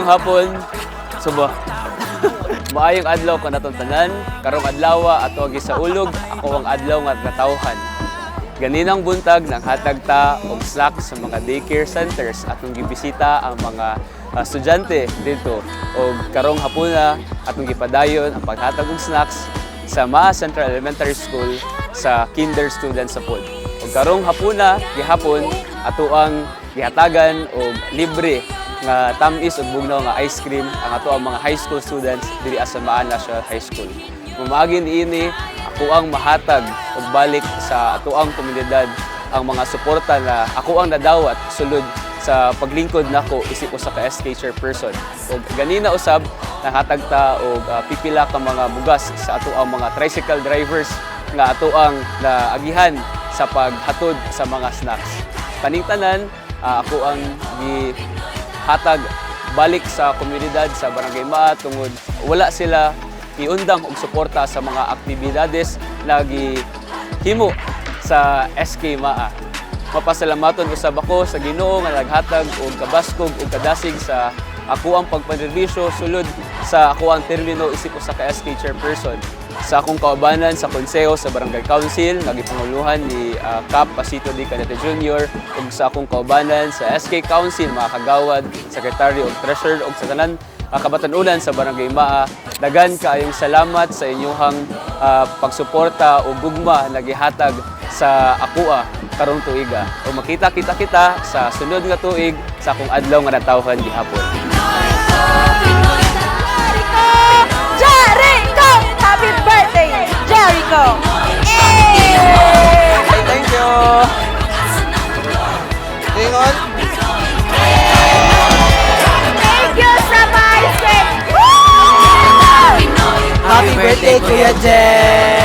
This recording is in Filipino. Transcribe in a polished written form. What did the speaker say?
hapon, suba. Maayong adlaw ko natong tanan, karong adlaw ato sa ulog, ako ang adlaw nga natawhan. Ganinang buntag nang hatag ta og snacks sa mga daycare centers atong gibisita ang mga estudyante dito. Og karong hapuna atong gipadayon ang paghatag og snacks sa Maa Central Elementary School sa kinder students sa pod. Og karong hapuna gihapon ato ang gihatagan og libre nga tamis ug bugnaw nga ice cream ang ato ang mga high school students diri sa Maa National High School. Mamagin ini ako ang mahatag og balik sa ato ang komunidad ang mga suporta na ako ang nadawat sulod sa paglingkod nako isip usa ka SK chairperson. Og ganina usab nahatag ta og pipila ka mga bugas sa ato ang mga tricycle drivers nga ato ang naagihan sa paghatod sa mga snacks. Kaning tanan ako ang gihatag balik sa komunidad sa Barangay Maa tungod wala sila iundang og suporta sa mga aktibidades na gihimo sa SK Maa. Mapasalamaton usab ako sa Ginoo nga naghatag og kabaskog ug kadasig sa ako ang pagpanerbisyo sulod sa ako ang termino isip usa ka SK chairperson. Sa akong kaubanan sa konseho sa Barangay Council, nagipanguluhan ni Cap Pasito D. Canete Jr. ug sa akong kaubanan sa SK Council, mga kagawad, sekretary ug treasurer ug sa tanan kabatan-unan sa Barangay Maa. Dagan kaayong salamat sa inyong pagsuporta o gugma na gihatag sa akua karong tuiga. O makita-kita sa sunod nga tuig sa akong adlaw nga natawhan gihapon. Jericho! Happy birthday, Jericho! Hey, thank you! Ingon? Thank you sa Bicep! Happy birthday, Kuya Jen!